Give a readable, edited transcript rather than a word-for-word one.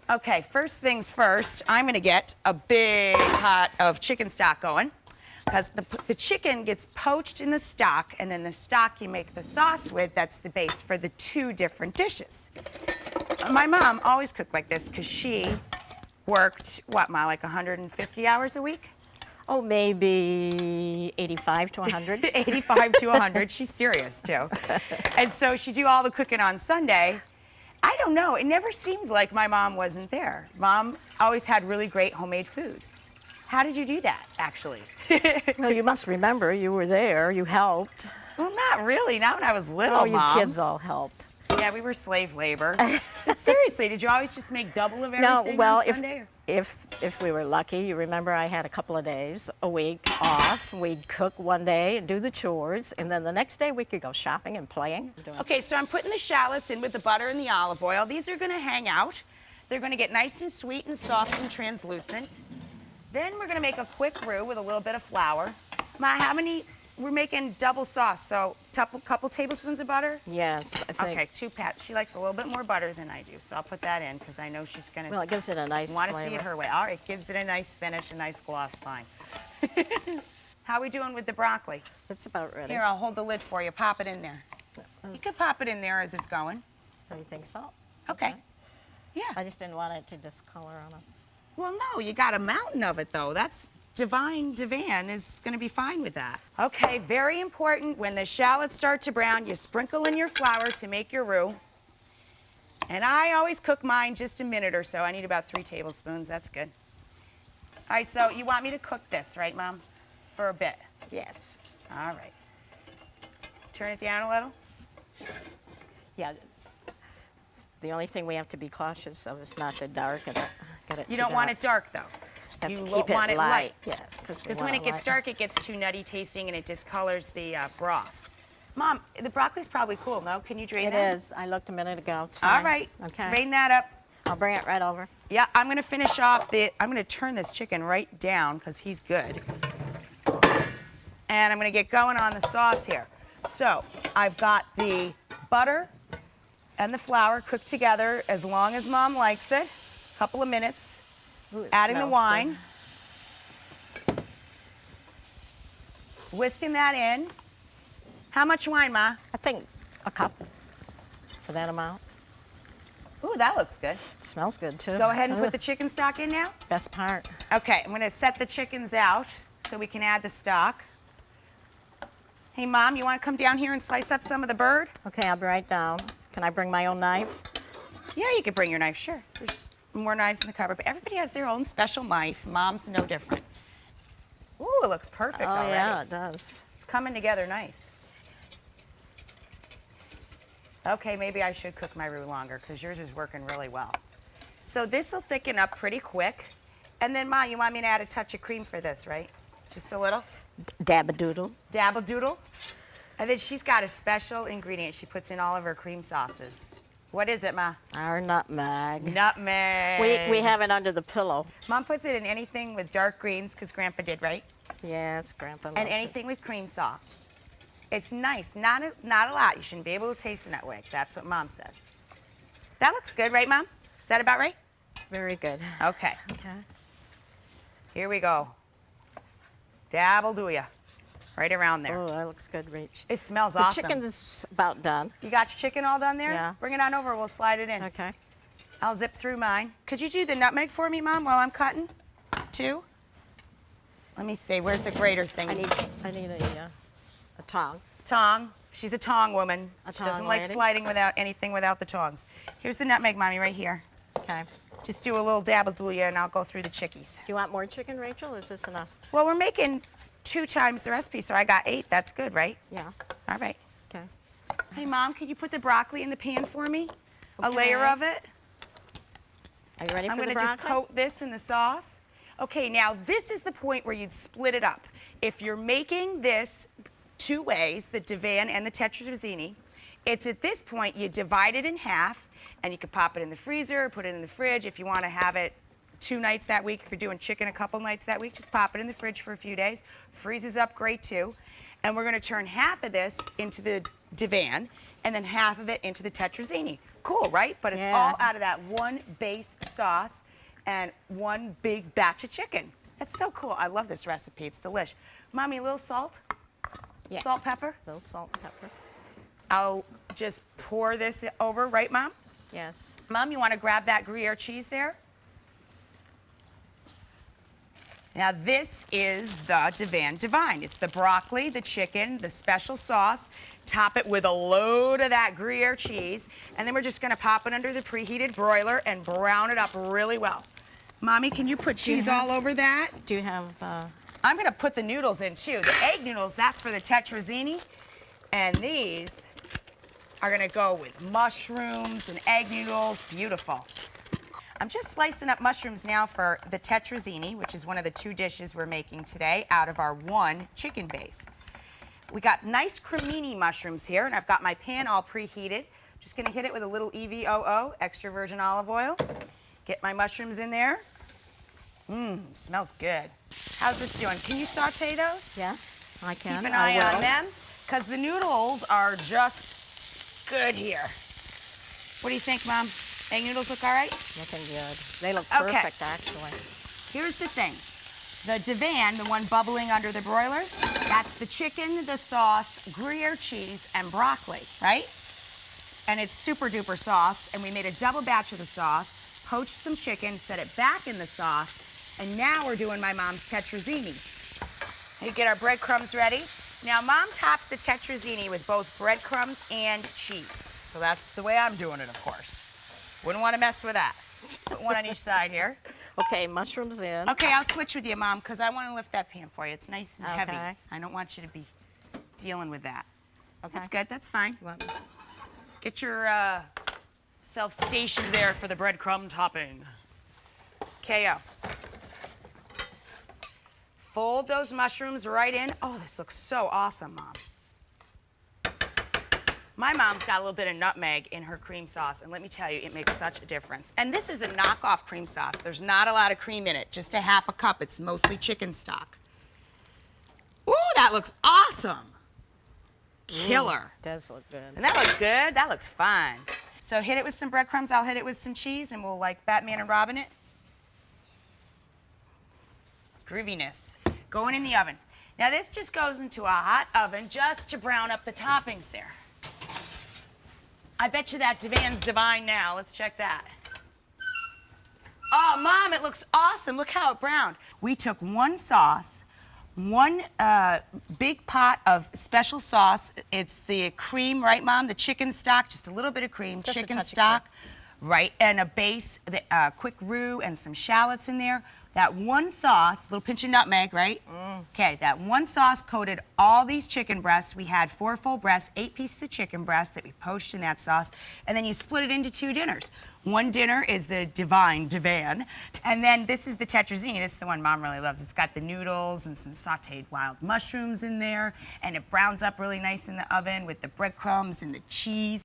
Okay, first things first, I'm gonna get a big pot of chicken stock going, because the chicken gets poached in the stock, and then the stock you make the sauce with, that's the base for the two different dishes. My mom always cooked like this because she worked, what, Ma, like 150 hours a week? Oh, maybe 85 to 100. 85 to 100, she's serious too. And so she'd do all the cooking on Sunday. I don't know, it never seemed like my mom wasn't there. Mom always had really great homemade food. How did you do that, actually? Well, you must remember you were there, you helped. Well, not really, not when I was little, Oh, you Mom. kids all helped. Yeah, we were slave labor. But seriously, did you always just make double of everything No, well, on Sunday? if we were lucky, you remember I had a couple of days a week off. We'd cook one day and do the chores, and then the next day we could go shopping and playing. Okay, so I'm putting the shallots in with the butter and the olive oil. These are gonna hang out. They're gonna get nice and sweet and soft and translucent. Then we're gonna make a quick roux with a little bit of flour. Ma, how many? We're making double sauce, so couple tablespoons of butter? Yes, I think. Okay, 2 pats. She likes a little bit more butter than I do, so I'll put that in because I know she's gonna Well, it gives it a nice want to flavor. see it her way. All right, gives it a nice finish, a nice gloss, fine. How are we doing with the broccoli? It's about ready. Here, I'll hold the lid for you. Pop it in there. You can pop it in there as it's going. So you think so? Okay. Yeah. I just didn't want it to discolor on us. Well, no, you got a mountain of it, though. That's Divan is going to be fine with that. Okay, very important. When the shallots start to brown, you sprinkle in your flour to make your roux. And I always cook mine just a minute or so. I need about 3 tablespoons. That's good. All right, so you want me to cook this, right, Mom? For a bit. Yes. All right. Turn it down a little. Yeah. The only thing we have to be cautious of is not to darken it. Get it You too don't want dark. it dark, though. Have You to won't keep want it it light. Yes, Because when it gets dark, it gets too nutty tasting and it discolors the broth. Mom, the broccoli's probably cool, no? Can you drain It that? is. I looked a minute ago. It's fine. All right. Okay. Drain that up. I'll bring it right over. Yeah, I'm going to finish off I'm going to turn this chicken right down because he's good. And I'm going to get going on the sauce here. So I've got the butter and the flour cooked together as long as Mom likes it. A couple of minutes. Ooh, it Adding the smells wine. Whisking that in. How much wine, Ma? I think a cup for that amount. Ooh, that looks good. It smells good too. Go ahead and put the chicken stock in now. Best part. Okay, I'm going to set the chickens out so we can add the stock. Hey, Mom, you want to come down here and slice up some of the bird? Okay, I'll be right down. Can I bring my own knife? Yeah, you could bring your knife, sure. There's more knives in the cupboard, but everybody has their own special knife. Mom's no different. Ooh, it looks perfect Oh, already. yeah, it does. It's coming together nice. Okay, maybe I should cook my roux longer because yours is working really well. So this will thicken up pretty quick. And then, Ma, you want me to add a touch of cream for this, right? Just a little? Dab-a-doodle. Dabble-doodle. And then she's got a special ingredient she puts in all of her cream sauces. What is it, Ma? Our nutmeg. Nutmeg. We have it under the pillow. Mom puts it in anything with dark greens because Grandpa did, right? Yes, Grandpa And loves anything with cream sauce. It's nice, not a lot. You shouldn't be able to taste the nutmeg. That's what Mom says. That looks good, right, Mom? Is that about right? it. Very good. Okay, Okay. here we go. Dabble do ya. Right around there. Oh, that looks good, Rach. It smells The awesome. chicken is about done. You got your chicken all done there? Yeah. Bring it on over, we'll slide it in. Okay. I'll zip through mine. Could you do the nutmeg for me, Mom, while I'm cutting? 2? Let me see, where's the grater thing? I need a tong. Tong. She's a tong woman. A She tong doesn't like lady. sliding without anything without the tongs. Here's the nutmeg, Mommy, right here. Okay. Just do a little dabble-do-ya and I'll go through the chickies. Do you want more chicken, Rachel, or is this enough? Well, we're making 2 times the recipe, so I got 8. That's good, right? Yeah. All right. Okay. Hey, Mom, can you put the broccoli in the pan for me? A layer Okay. of it? Are you ready I'm for the gonna just broccoli? coat this in the sauce. Okay, now this is the point where you'd split it up. If you're making this 2 ways, the Divan and the Tetrazzini, it's at this point you divide it in half and you can pop it in the freezer, put it in the fridge. If you want to have it 2 nights that week, if you're doing chicken a couple nights that week, just pop it in the fridge for a few days. Freezes up great too. And we're going to turn half of this into the Divan and then half of it into the Tetrazzini. Cool, right? But it's Yeah. all out of that one base sauce and one big batch of chicken. That's so cool. I love this recipe. It's delish. Mommy, a little salt? Yes. Salt, pepper? A little salt and pepper. I'll just pour this over, right, Mom? Yes. Mom, you want to grab that Gruyere cheese there? Now this is the Divan Divine. It's the broccoli, the chicken, the special sauce. Top it with a load of that Gruyere cheese, and then we're just gonna pop it under the preheated broiler and brown it up really well. Mommy, can you put cheese all over that? Do you have, I'm gonna put the noodles in too. The egg noodles, that's for the tetrazzini, and these are gonna go with mushrooms and egg noodles. Beautiful. I'm just slicing up mushrooms now for the tetrazzini, which is one of the 2 dishes we're making today out of our 1 chicken base. We got nice cremini mushrooms here, and I've got my pan all preheated. Just gonna hit it with a little EVOO, extra virgin olive oil. Get my mushrooms in there. Smells good. How's this doing? Can you saute those? yes, I can. Keep an I eye on will. them, because the noodles are just good here. What do you think, Mom? Egg noodles look all right? Looking good. They look Okay. perfect, actually. Here's the thing. The Divan, the one bubbling under the broiler, that's the chicken, the sauce, Gruyere cheese, and broccoli, right? And it's super duper sauce, and we made a double batch of the sauce, poached some chicken, set it back in the sauce, and now we're doing my mom's tetrazzini. We get our breadcrumbs ready. Now, Mom tops the tetrazzini with both breadcrumbs and cheese. So that's the way I'm doing it, of course. Wouldn't want to mess with that. Put one on each side here. Okay, mushrooms in. Okay, I'll switch with you, Mom, because I want to lift that pan for you. It's nice and heavy. Okay. I don't want you to be dealing with that. Okay. That's good. That's fine. You want- Get your self stationed there for the breadcrumb topping. KO. Fold those mushrooms right in. Oh, this looks so awesome, Mom. My mom's got a little bit of nutmeg in her cream sauce, and let me tell you, it makes such a difference. And this is a knockoff cream sauce. There's not a lot of cream in it, just a half a cup. It's mostly chicken stock. Ooh, that looks awesome. Killer. Does look good. And that looks good. That looks fine. So hit it with some breadcrumbs. I'll hit it with some cheese, and we'll like Batman and Robin it. Grooviness. Going in the oven. Now this just goes into a hot oven just to brown up the toppings there. I bet you that Divan's divine now. Let's check that. Oh, Mom, it looks awesome. Look how it browned. We took one sauce, one big pot of special sauce. It's the cream, right, Mom? The chicken stock, just a little bit of cream, Just a chicken touch of stock, right, and a base, quick roux and some shallots in there. That one sauce, little pinch of nutmeg, right? Okay, that one sauce coated all these chicken breasts. We had 4 full breasts, 8 pieces of chicken breast that we poached in that sauce, and then you split it into 2 dinners. One dinner is the Divan, and then this is the tetrazzini. This is the one Mom really loves. It's got the noodles and some sauteed wild mushrooms in there, and it browns up really nice in the oven with the breadcrumbs and the cheese.